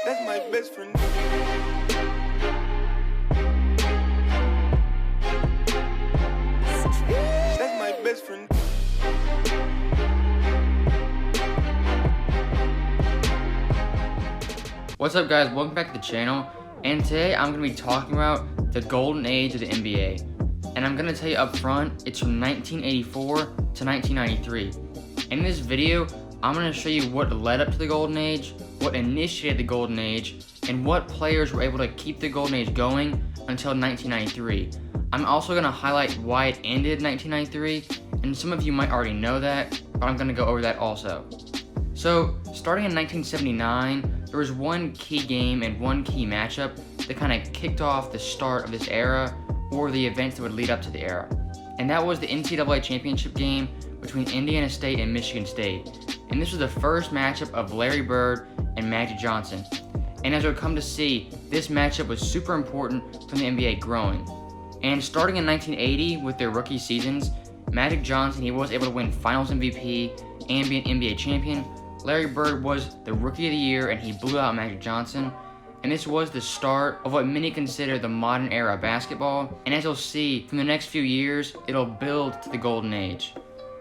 That's my best friend. That's my best friend. What's up, guys? Welcome back to the channel, and today I'm going to be talking about the golden age of the NBA. And I'm going to tell you up front, it's from 1984 to 1993. In this video, I'm going to show you what led up to the golden age, what initiated the golden age, and what players were able to keep the golden age going until 1993. I'm also going to highlight why it ended in 1993, and some of you might already know that, but I'm going to go over that also. So, starting in 1979, there was one key game and one key matchup that kind of kicked off the start of this era, or the events that would lead up to the era. And that was the NCAA championship game between Indiana State and Michigan State. And this was the first matchup of Larry Bird and Magic Johnson. And as we'll come to see, this matchup was super important from the NBA growing. And starting in 1980 with their rookie seasons, Magic Johnson, he was able to win Finals MVP and be an NBA champion. Larry Bird was the Rookie of the Year, and he blew out Magic Johnson. And this was the start of what many consider the modern era of basketball. And as you'll see, from the next few years, it'll build to the golden age.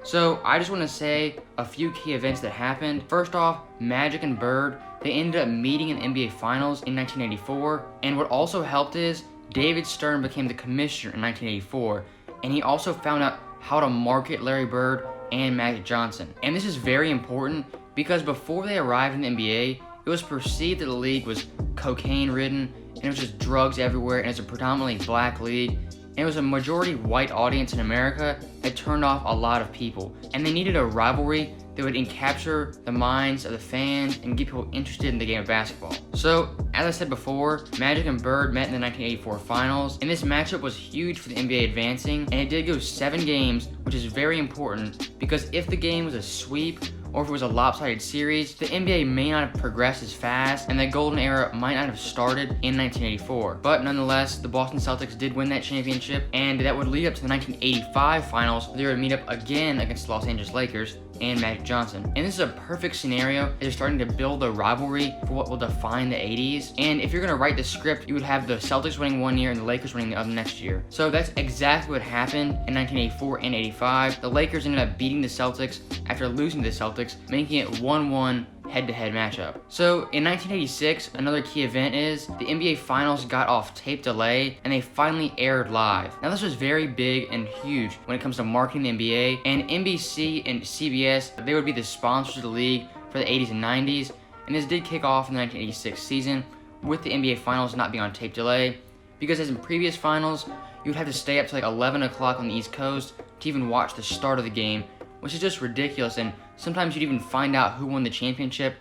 So I just want to say a few key events that happened. First off, Magic and Bird, they ended up meeting in the NBA Finals in 1984. And what also helped is David Stern became the commissioner in 1984. And he also found out how to market Larry Bird and Magic Johnson. And this is very important because before they arrived in the NBA, it was perceived that the league was cocaine-ridden, and it was just drugs everywhere, and it's a predominantly black league, and it was a majority white audience in America that turned off a lot of people. And they needed a rivalry that would capture the minds of the fans and get people interested in the game of basketball. So, as I said before, Magic and Bird met in the 1984 Finals, and this matchup was huge for the NBA advancing, and it did go 7 games, which is very important, because if the game was a sweep, or if it was a lopsided series, the NBA may not have progressed as fast, and that golden era might not have started in 1984. But nonetheless, the Boston Celtics did win that championship, and that would lead up to the 1985 Finals, where they would meet up again against the Los Angeles Lakers and Magic Johnson. And this is a perfect scenario. They're starting to build a rivalry for what will define the 80s. And if you're gonna write the script, you would have the Celtics winning one year and the Lakers winning the other next year. So that's exactly what happened in 1984 and 85. The Lakers ended up beating the Celtics after losing to the Celtics, making it 1-1 head-to-head matchup. So in 1986, another key event is the NBA Finals got off tape delay and they finally aired live. Now this was very big and huge when it comes to marketing the NBA, and NBC and CBS, they would be the sponsors of the league for the 80s and 90s, and this did kick off in the 1986 season with the NBA Finals not being on tape delay, because as in previous finals, you would have to stay up to like 11 o'clock on the East Coast to even watch the start of the game, which is just ridiculous, and sometimes you'd even find out who won the championship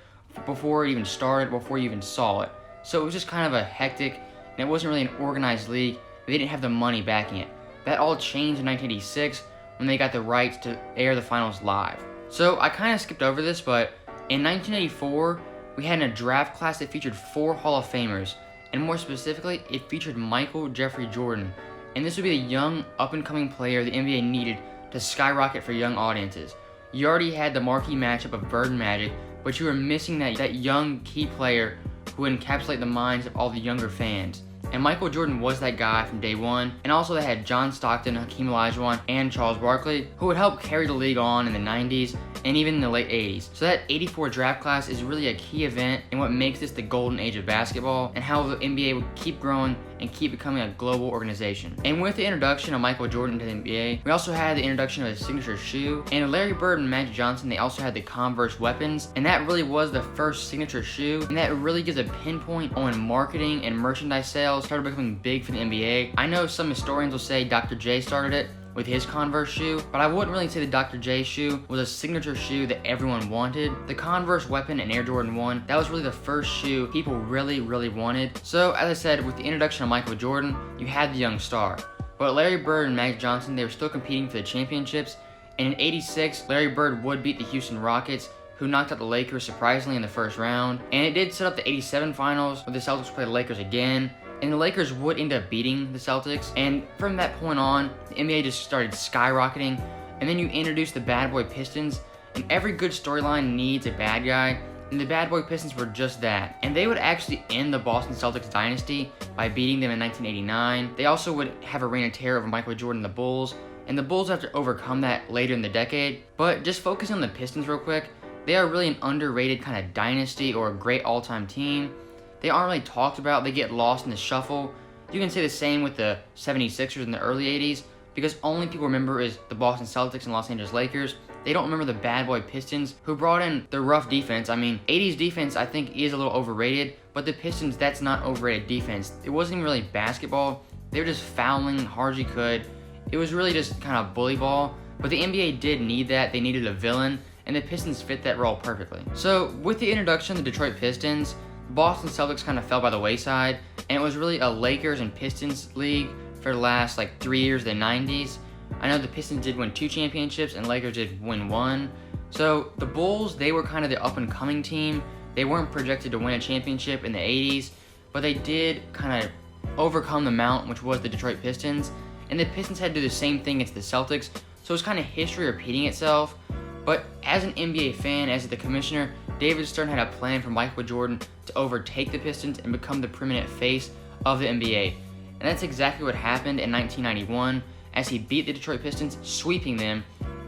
before it even started, before you even saw it. So it was just kind of a hectic, and it wasn't really an organized league. They didn't have the money backing it. That all changed in 1986 when they got the rights to air the finals live. So I kind of skipped over this, but in 1984, we had a draft class that featured 4 Hall of Famers, and more specifically, it featured Michael Jeffrey Jordan. And this would be the young, up-and-coming player the NBA needed to skyrocket for young audiences. You already had the marquee matchup of Bird and Magic, but you were missing that young key player who would encapsulate the minds of all the younger fans. And Michael Jordan was that guy from day one. And also they had John Stockton, Hakeem Olajuwon, and Charles Barkley, who would help carry the league on in the 90s and even in the late 80s. So that 84 draft class is really a key event in what makes this the golden age of basketball, and how the NBA would keep growing and keep becoming a global organization. And with the introduction of Michael Jordan to the NBA, we also had the introduction of his signature shoe. And Larry Bird and Magic Johnson, they also had the Converse weapons, and that really was the first signature shoe, and that really gives a pinpoint on when marketing and merchandise sales started becoming big for the NBA. I know some historians will say Dr. J started it with his Converse shoe, but I wouldn't really say the Dr. J shoe was a signature shoe that everyone wanted. The Converse Weapon and Air Jordan 1, that was really the first shoe people really wanted. So as I said, with the introduction of Michael Jordan, you had the young star. But Larry Bird and Magic Johnson, they were still competing for the championships, and in 86, Larry Bird would beat the Houston Rockets, who knocked out the Lakers surprisingly in the first round. And it did set up the 87 finals, where the Celtics played the Lakers again, and the Lakers would end up beating the Celtics. And from that point on, the NBA just started skyrocketing, and then you introduce the bad boy Pistons, and every good storyline needs a bad guy, And the bad boy Pistons were just that. And they would actually end the Boston Celtics dynasty by beating them in 1989. They also would have a reign of terror over Michael Jordan and the Bulls. And the Bulls have to overcome that later in the decade. But just focusing on the Pistons real quick, they are really an underrated kind of dynasty or a great all-time team. They aren't really talked about. They get lost in the shuffle. You can say the same with the 76ers in the early 80s because only people remember is the Boston Celtics and Los Angeles Lakers. They don't remember the bad boy Pistons who brought in the rough defense. I mean, 80s defense I think is a little overrated, but the Pistons, that's not overrated defense. It wasn't even really basketball. They were just fouling hard as you could. It was really just kind of bully ball, but the NBA did need that. They needed a villain, and the Pistons fit that role perfectly. So with the introduction of the Detroit Pistons, Boston Celtics kind of fell by the wayside, and it was really a Lakers and Pistons league for the last 3 years of the 90s. I know the Pistons did win 2 championships and Lakers did win 1. So the Bulls, they were kind of the up-and-coming team. They weren't projected to win a championship in the 80s, but they did kind of overcome the mountain, which was the Detroit Pistons. And the Pistons had to do the same thing against the Celtics, so it's kind of history repeating itself. But as an NBA fan, as the commissioner, David Stern had a plan for Michael Jordan to overtake the Pistons and become the preeminent face of the NBA. And that's exactly what happened in 1991 as he beat the Detroit Pistons, sweeping them,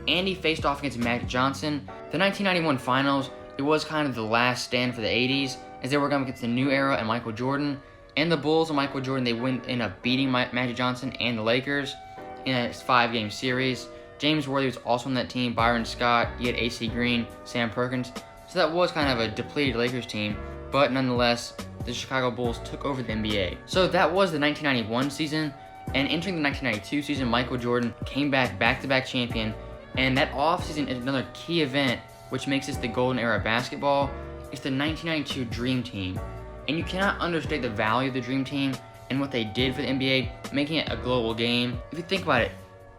and he faced off against Magic Johnson. The 1991 finals, it was kind of the last stand for the 80s as they were going against the new era and Michael Jordan. And the Bulls and Michael Jordan, they end up beating Magic Johnson and the Lakers in a 5-game series. James Worthy was also on that team, Byron Scott, you had AC Green, Sam Perkins. So that was kind of a depleted Lakers team, but nonetheless, the Chicago Bulls took over the NBA. So that was the 1991 season, and entering the 1992 season, Michael Jordan came back-to-back champion, and that offseason is another key event which makes this the golden era of basketball. It's the 1992 Dream Team, and you cannot understate the value of the Dream Team and what they did for the NBA, making it a global game. If you think about it,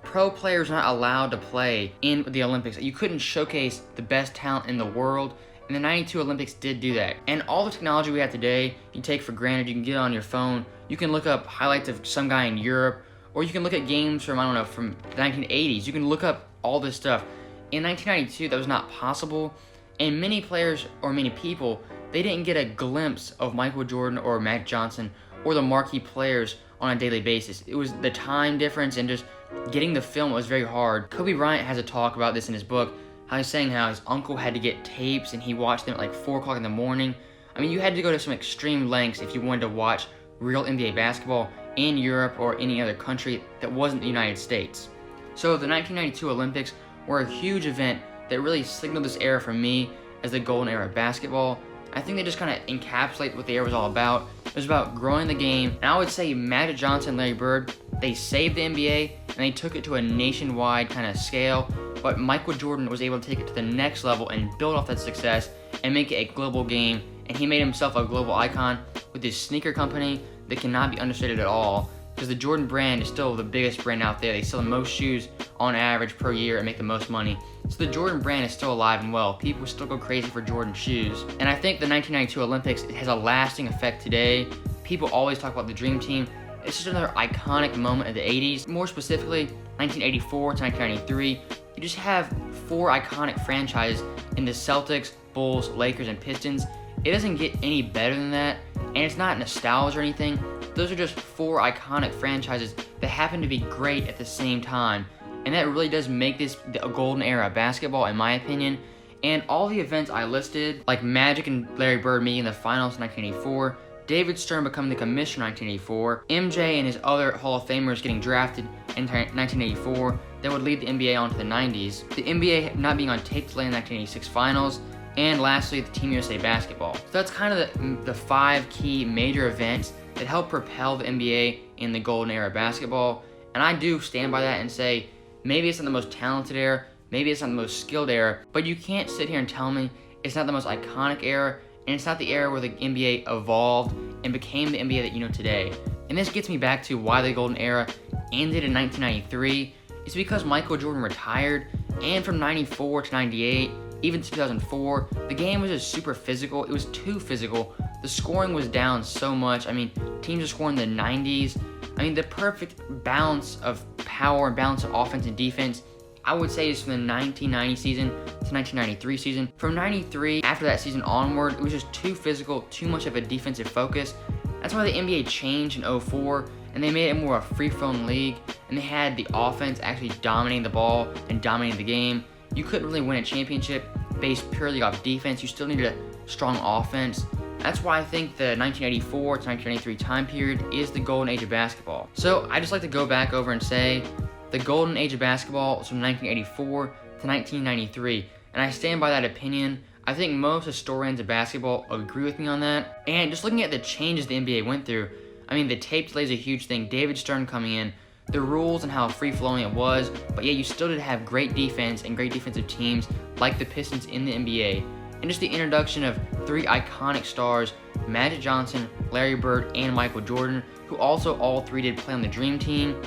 pro players are not allowed to play in the Olympics. You couldn't showcase the best talent in the world, and the 92 Olympics did do that. And all the technology we have today, you take for granted. You can get on your phone, you can look up highlights of some guy in Europe, or you can look at games from, from the 1980s. You can look up all this stuff. In 1992, that was not possible, and many players, or many people, they didn't get a glimpse of Michael Jordan or Magic Johnson or the marquee players on a daily basis. It was the time difference and just getting the film was very hard. Kobe Bryant has a talk about this in his book, how he's saying how his uncle had to get tapes and he watched them at 4 o'clock in the morning. I mean, you had to go to some extreme lengths if you wanted to watch real NBA basketball in Europe or any other country that wasn't the United States. So the 1992 Olympics were a huge event that really signaled this era for me as the golden era of basketball. I think they just kind of encapsulate what the era was all about. It was about growing the game, and I would say Magic Johnson and Larry Bird, they saved the NBA, and they took it to a nationwide kind of scale, but Michael Jordan was able to take it to the next level and build off that success and make it a global game, and he made himself a global icon with his sneaker company that cannot be understated at all, because the Jordan brand is still the biggest brand out there. They sell the most shoes on average per year and make the most money. So the Jordan brand is still alive and well. People still go crazy for Jordan shoes. And I think the 1992 Olympics has a lasting effect today. People always talk about the Dream Team. It's just another iconic moment of the 80s. More specifically, 1984 to 1993, you just have 4 iconic franchises in the Celtics, Bulls, Lakers, and Pistons. It doesn't get any better than that, and it's not nostalgia or anything. Those are just 4 iconic franchises that happen to be great at the same time. And that really does make this a golden era of basketball, in my opinion. And all the events I listed, like Magic and Larry Bird meeting in the finals in 1984, David Stern becoming the commissioner in 1984, MJ and his other Hall of Famers getting drafted in 1984 that would lead the NBA on to the 90s, the NBA not being on tape delay in the 1986 finals, and lastly, the Team USA basketball. So that's kind of the 5 key major events that helped propel the NBA in the golden era of basketball. And I do stand by that and say, maybe it's not the most talented era, maybe it's not the most skilled era, but you can't sit here and tell me it's not the most iconic era, and it's not the era where the NBA evolved and became the NBA that you know today. And this gets me back to why the golden era ended in 1993. It's because Michael Jordan retired, and from 94 to 98, even to 2004, the game was just super physical. It was too physical. The scoring was down so much. I mean, teams are scoring in the 90s. I mean, the perfect balance of power and balance of offense and defense, I would say, is from the 1990 season to 1993 season. From 93, after after that season onward, it was just too physical, too much of a defensive focus. That's why the NBA changed in 04, and they made it more a free-flowing league, and they had the offense actually dominating the ball and dominating the game. You couldn't really win a championship based purely off defense. You still needed a strong offense. That's why I think the 1984 to 1993 time period is the golden age of basketball. So I just like to go back over and say the golden age of basketball was from 1984 to 1993, and I stand by that opinion. I think most historians of basketball agree with me on that. And just looking at the changes the NBA went through, I mean, the tape delay is a huge thing. David Stern coming in, the rules and how free-flowing it was, but yet you still did have great defense and great defensive teams like the Pistons in the NBA. And just the introduction of three iconic stars, Magic Johnson, Larry Bird, and Michael Jordan, who also all three did play on the Dream Team.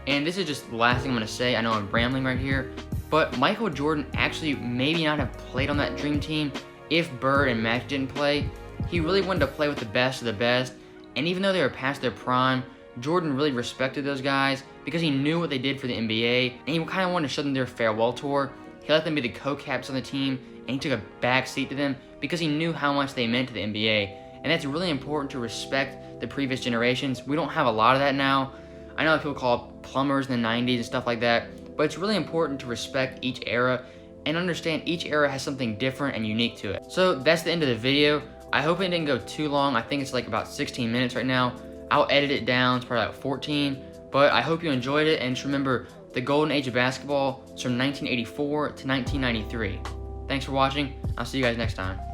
And this is just the last thing I'm going to say. I know I'm rambling right here, but Michael Jordan actually maybe not have played on that Dream Team if Bird and Magic didn't play. He really wanted to play with the best of the best, and even though they were past their prime, Jordan really respected those guys because he knew what they did for the NBA, and he kind of wanted to show them their farewell tour. He let them be the co-caps on the team, and he took a back seat to them because he knew how much they meant to the NBA. And that's really important to respect the previous generations. We don't have a lot of that now. I know people call it plumbers in the 90s and stuff like that, but it's really important to respect each era and understand each era has something different and unique to it. So that's the end of the video. I hope it didn't go too long. I think it's like about 16 minutes right now. I'll edit it down to probably like 14, but I hope you enjoyed it. And just remember, the golden age of basketball is from 1984 to 1993. Thanks for watching. I'll see you guys next time.